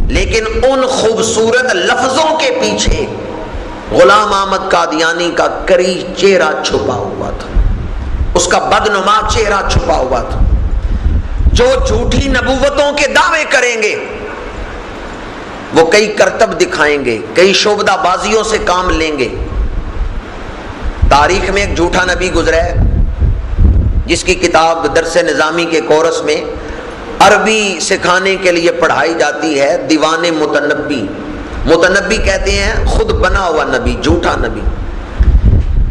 لیکن ان خوبصورت لفظوں کے پیچھے غلام احمد قادیانی کا کری چہرہ چھپا ہوا تھا، اس کا بدنما چہرہ چھپا ہوا تھا۔ جو جھوٹی نبوتوں کے دعوے کریں گے وہ کئی کرتب دکھائیں گے، کئی شعبدہ بازیوں سے کام لیں گے۔ تاریخ میں ایک جھوٹا نبی گزرا ہے جس کی کتاب درس نظامی کے کورس میں عربی سکھانے کے لیے پڑھائی جاتی ہے، دیوان متنبی۔ متنبی کہتے ہیں خود بنا ہوا نبی، جھوٹا نبی۔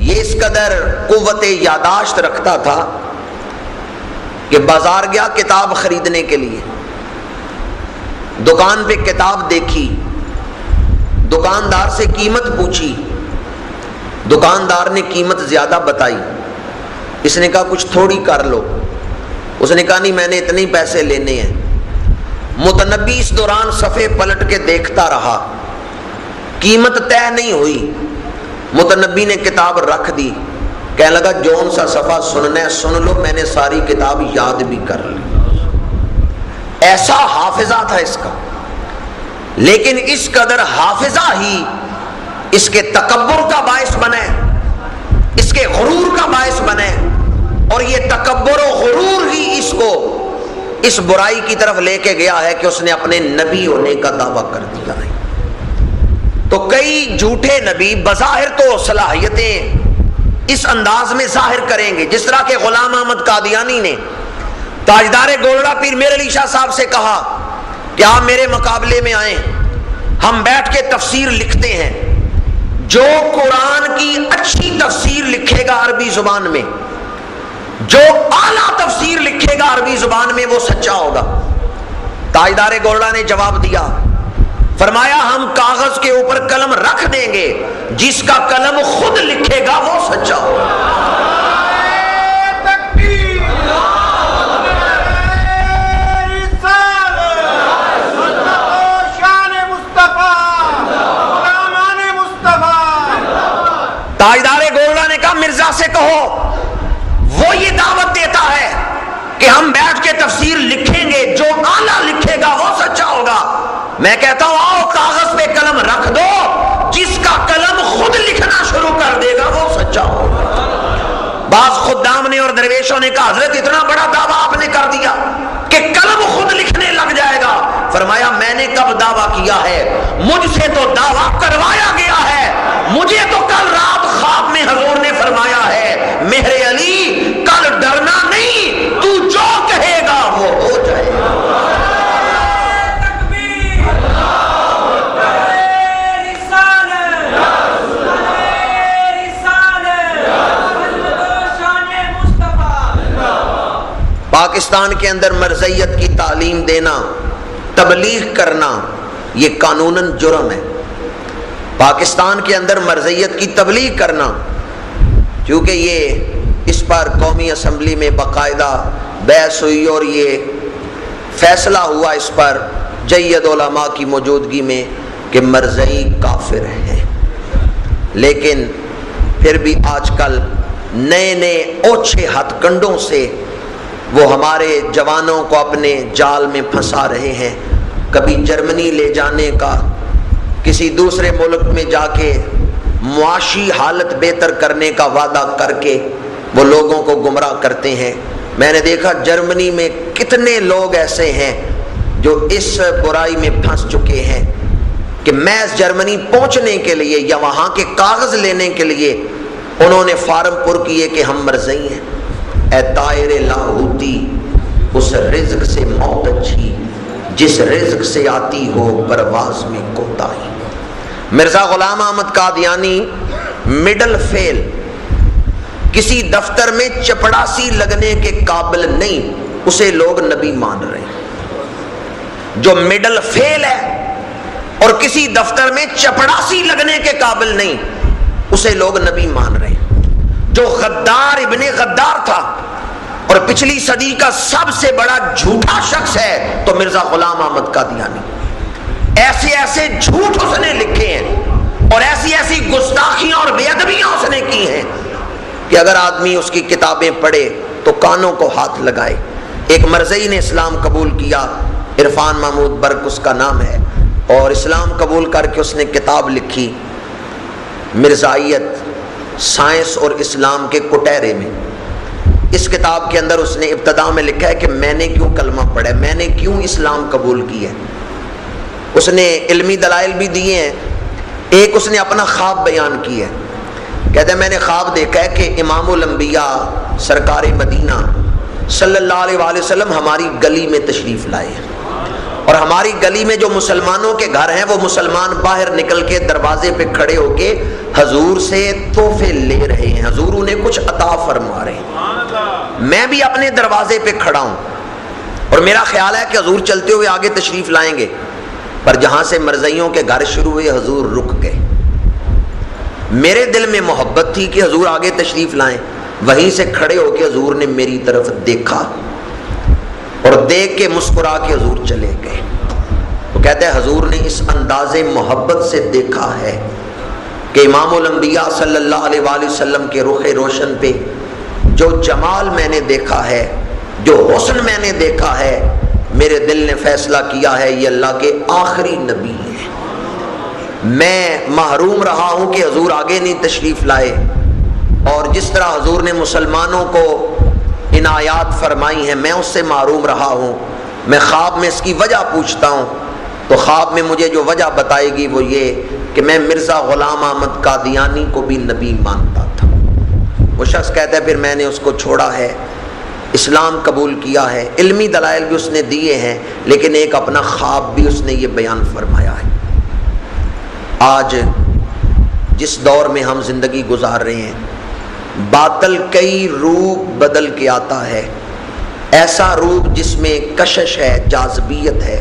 یہ اس قدر قوت یاداشت رکھتا تھا کہ بازار گیا کتاب خریدنے کے لیے، دکان پہ کتاب دیکھی، دکاندار سے قیمت پوچھی، دکاندار نے قیمت زیادہ بتائی، اس نے کہا کچھ تھوڑی کر لو، اس نے کہا نہیں میں نے اتنے پیسے لینے ہیں۔ متنبی اس دوران صفحے پلٹ کے دیکھتا رہا، قیمت طے نہیں ہوئی۔ متنبی نے کتاب رکھ دی، کہنے لگا جون سا صفحہ سننا ہے سن لو، میں نے ساری کتاب یاد بھی کر لی۔ ایسا حافظہ تھا اس کا، لیکن اس قدر حافظہ ہی اس کے تکبر کا باعث بنے، اس کے غرور کا باعث بنے، اور یہ تکبر و غرور ہی اس کو اس برائی کی طرف لے کے گیا ہے کہ اس نے اپنے نبی ہونے کا دعویٰ کر دیا ہے۔ تو کئی جھوٹے نبی بظاہر تو صلاحیتیں اس انداز میں ظاہر کریں گے، جس طرح کہ غلام احمد قادیانی نے تاجدار گولڑا پیر میر علی شاہ صاحب سے کہا کہ آپ میرے مقابلے میں آئیں، ہم بیٹھ کے تفسیر لکھتے ہیں، جو قرآن کی اچھی تفسیر لکھے گا عربی زبان میں، جو اعلیٰ تفسیر لکھے گا عربی زبان میں، وہ سچا ہوگا۔ تاجدار گولڑا نے جواب دیا، فرمایا ہم کاغذ کے اوپر قلم رکھ دیں گے، جس کا قلم خود لکھے گا وہ سچا ہوگا۔ تاجدار گولڑا نے کہا مرزا سے کہو، وہ یہ دعوت دیتا ہے کہ ہم بیٹھ کے تفسیر لکھیں گے، جو اعلیٰ لکھے گا وہ سچا ہوگا۔ میں کہتا ہوں آؤ کاغذ پہ قلم رکھ دو، جس کا قلم خود لکھنا شروع کر دے گا وہ سچا ہوگا۔ بعض خدام نے اور درویشوں نے کہا حضرت اتنا بڑا دعویٰ آپ نے کر دیا کہ قلم خود لکھنے لگ جائے گا۔ فرمایا میں نے کب دعویٰ کیا ہے؟ مجھ سے تو دعویٰ کروایا گیا ہے، مجھے تو کل رات خواب میں حضور نے فرمایا ہے میرے علی کل ڈرنا نہیں، تو جو کہے گا وہ ہو جائے گا۔ پاکستان کے اندر مرزیت کی تعلیم دینا، تبلیغ کرنا، یہ قانوناً جرم ہے۔ پاکستان کے اندر مرزیت کی تبلیغ کرنا، کیونکہ یہ اس پر قومی اسمبلی میں باقاعدہ بحث ہوئی اور یہ فیصلہ ہوا اس پر جید علماء کی موجودگی میں کہ مرزئی کافر ہیں، لیکن پھر بھی آج کل نئے نئے اوچھے ہتھ کنڈوں سے وہ ہمارے جوانوں کو اپنے جال میں پھنسا رہے ہیں۔ کبھی جرمنی لے جانے کا، کسی دوسرے ملک میں جا کے معاشی حالت بہتر کرنے کا وعدہ کر کے وہ لوگوں کو گمراہ کرتے ہیں۔ میں نے دیکھا جرمنی میں کتنے لوگ ایسے ہیں جو اس برائی میں پھنس چکے ہیں کہ محض جرمنی پہنچنے کے لیے یا وہاں کے کاغذ لینے کے لیے انہوں نے فارم پر کیے کہ ہم مرزئی ہیں۔ اے طائر لاہوتی، اس رزق سے موت اچھی جس رزق سے آتی ہو پرواز میں کوتاہی۔ مرزا غلام احمد قادیانی مڈل فیل، کسی دفتر میں چپڑاسی لگنے کے قابل نہیں، اسے لوگ نبی مان رہے ہیں۔ جو مڈل فیل ہے اور کسی دفتر میں چپڑاسی لگنے کے قابل نہیں، اسے لوگ نبی مان رہے ہیں۔ جو غدار ابن غدار تھا اور پچھلی صدی کا سب سے بڑا جھوٹا شخص ہے تو مرزا غلام احمد قادیانی۔ ایسے ایسے جھوٹ اس نے لکھے ہیں اور ایسی ایسی گستاخیاں اور بے ادبیاں اس نے کی ہیں کہ اگر آدمی اس کی کتابیں پڑھے تو کانوں کو ہاتھ لگائے۔ ایک مرزئی نے اسلام قبول کیا، عرفان محمود برق اس کا نام ہے، اور اسلام قبول کر کے اس نے کتاب لکھی مرزائیت سائنس اور اسلام کے کٹہرے میں۔ اس کتاب کے اندر اس نے ابتدا میں لکھا ہے کہ میں نے کیوں کلمہ پڑھا ہے، میں نے کیوں اسلام قبول کیا ہے۔ اس نے علمی دلائل بھی دیے ہیں۔ ایک اس نے اپنا خواب بیان کیا ہے، کہتا ہے میں نے خواب دیکھا ہے کہ امام الانبیاء سرکار مدینہ صلی اللہ علیہ وآلہ وسلم ہماری گلی میں تشریف لائے، اور ہماری گلی میں جو مسلمانوں کے گھر ہیں وہ مسلمان باہر نکل کے دروازے پہ کھڑے ہو کے حضور سے تحفے لے رہے ہیں، حضور انہیں کچھ عطا فرما رہے ہیں۔ میں بھی اپنے دروازے پہ کھڑا ہوں اور میرا خیال ہے کہ حضور چلتے ہوئے آگے تشریف لائیں گے، پر جہاں سے مرزائیوں کے گھر شروع ہوئے حضور رک گئے۔ میرے دل میں محبت تھی کہ حضور آگے تشریف لائیں، وہیں سے کھڑے ہو کے حضور نے میری طرف دیکھا اور دیکھ کے مسکرا کے حضور چلے گئے۔ وہ کہتے ہیں حضور نے اس انداز محبت سے دیکھا ہے کہ امام الانبیاء صلی اللہ علیہ وآلہ وسلم کے رخ روشن پہ جو جمال میں نے دیکھا ہے، جو حسن میں نے دیکھا ہے، میرے دل نے فیصلہ کیا ہے یہ اللہ کے آخری نبی ہیں۔ میں محروم رہا ہوں کہ حضور آگے نہیں تشریف لائے، اور جس طرح حضور نے مسلمانوں کو عنایات فرمائی ہیں میں اس سے محروم رہا ہوں۔ میں خواب میں اس کی وجہ پوچھتا ہوں تو خواب میں مجھے جو وجہ بتائے گی وہ یہ کہ میں مرزا غلام احمد قادیانی کو بھی نبی مانتا تھا۔ وہ شخص کہتا ہے پھر میں نے اس کو چھوڑا ہے، اسلام قبول کیا ہے، علمی دلائل بھی اس نے دیے ہیں، لیکن ایک اپنا خواب بھی اس نے یہ بیان فرمایا ہے۔ آج جس دور میں ہم زندگی گزار رہے ہیں، باطل کئی روپ بدل کے آتا ہے، ایسا روپ جس میں کشش ہے، جاذبیت ہے۔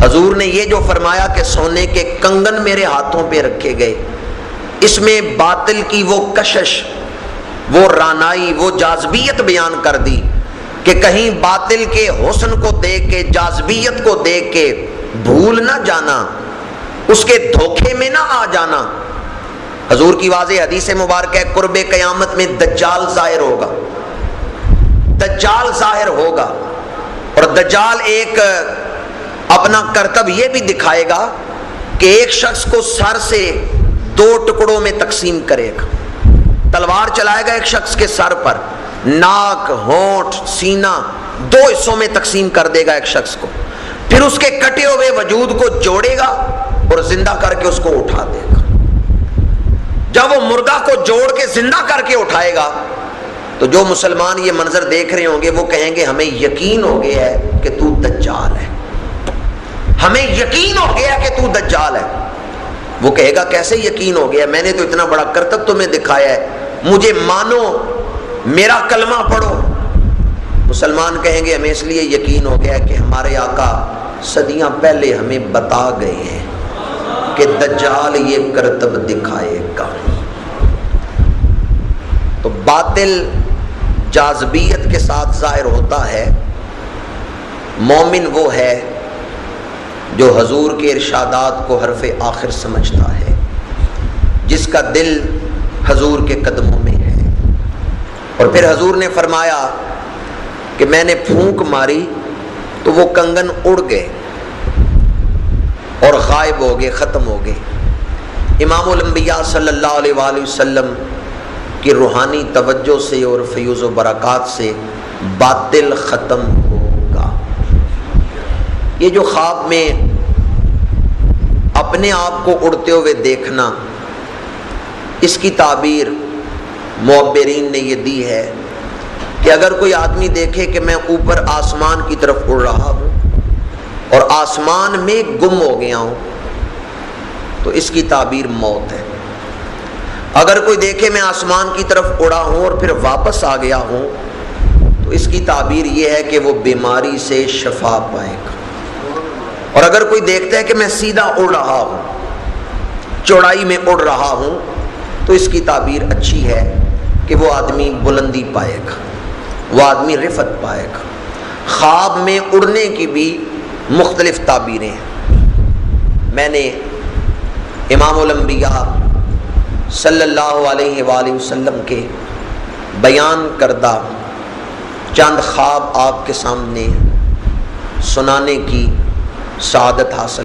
حضور نے یہ جو فرمایا کہ سونے کے کنگن میرے ہاتھوں پہ رکھے گئے، اس میں باطل کی وہ کشش، وہ رانائی، وہ جاذبیت بیان کر دی کہ کہیں باطل کے حسن کو دیکھ کے، جاذبیت کو دیکھ کے بھول نہ جانا، اس کے دھوکے میں نہ آ جانا۔ حضور کی واضح حدیث مبارک ہے قرب قیامت میں دجال ظاہر ہوگا، دجال ظاہر ہوگا، اور دجال ایک اپنا کرتب یہ بھی دکھائے گا کہ ایک شخص کو سر سے 2 ٹکڑوں میں تقسیم کرے گا، تلوار چلائے گا ایک شخص کے سر پر، ناک، ہونٹ، سینہ 2 حصوں میں تقسیم کر دے گا ایک شخص کو، پھر اس کے کٹے ہوئے وجود کو جوڑے گا اور زندہ کر کے اس کو اٹھا دے گا۔ جب وہ مردہ کو جوڑ کے زندہ کر کے اٹھائے گا تو جو مسلمان یہ منظر دیکھ رہے ہوں گے وہ کہیں گے ہمیں یقین ہو گیا ہے کہ تو دجال ہے، ہمیں یقین ہو گیا کہ تو دجال ہے۔ وہ کہے گا کیسے یقین ہو گیا، میں نے تو اتنا بڑا کرتب تمہیں دکھایا ہے، مجھے مانو، میرا کلمہ پڑھو۔ مسلمان کہیں گے ہمیں اس لیے یقین ہو گیا کہ ہمارے آقا صدیاں پہلے ہمیں بتا گئے ہیں کہ دجال یہ کرتب دکھائے گا۔ تو باطل جاذبیت کے ساتھ ظاہر ہوتا ہے، مومن وہ ہے جو حضور کے ارشادات کو حرف آخر سمجھتا ہے، جس کا دل حضور کے قدموں میں ہے۔ اور پھر حضور نے فرمایا کہ میں نے پھونک ماری تو وہ کنگن اڑ گئے اور غائب ہو گئے، ختم ہو گئے۔ امام الانبیاء صلی اللہ علیہ وآلہ وسلم کی روحانی توجہ سے اور فیوز و برکات سے باطل ختم ہوگا۔ یہ جو خواب میں اپنے آپ کو اڑتے ہوئے دیکھنا، اس کی تعبیر معبرین نے یہ دی ہے کہ اگر کوئی آدمی دیکھے کہ میں اوپر آسمان کی طرف اڑ رہا ہوں اور آسمان میں گم ہو گیا ہوں تو اس کی تعبیر موت ہے۔ اگر کوئی دیکھے میں آسمان کی طرف اڑا ہوں اور پھر واپس آ گیا ہوں تو اس کی تعبیر یہ ہے کہ وہ بیماری سے شفا پائے گا۔ اور اگر کوئی دیکھتا ہے کہ میں سیدھا اڑ رہا ہوں، چوڑائی میں اڑ رہا ہوں، تو اس کی تعبیر اچھی ہے کہ وہ آدمی بلندی پائے گا، وہ آدمی رفعت پائے گا۔ خواب میں اڑنے کی بھی مختلف تعبیریں ہیں۔ میں نے امام الانبیاء صلی اللہ علیہ وآلہ وسلم کے بیان کردہ چند خواب آپ کے سامنے سنانے کی سعادت حاصل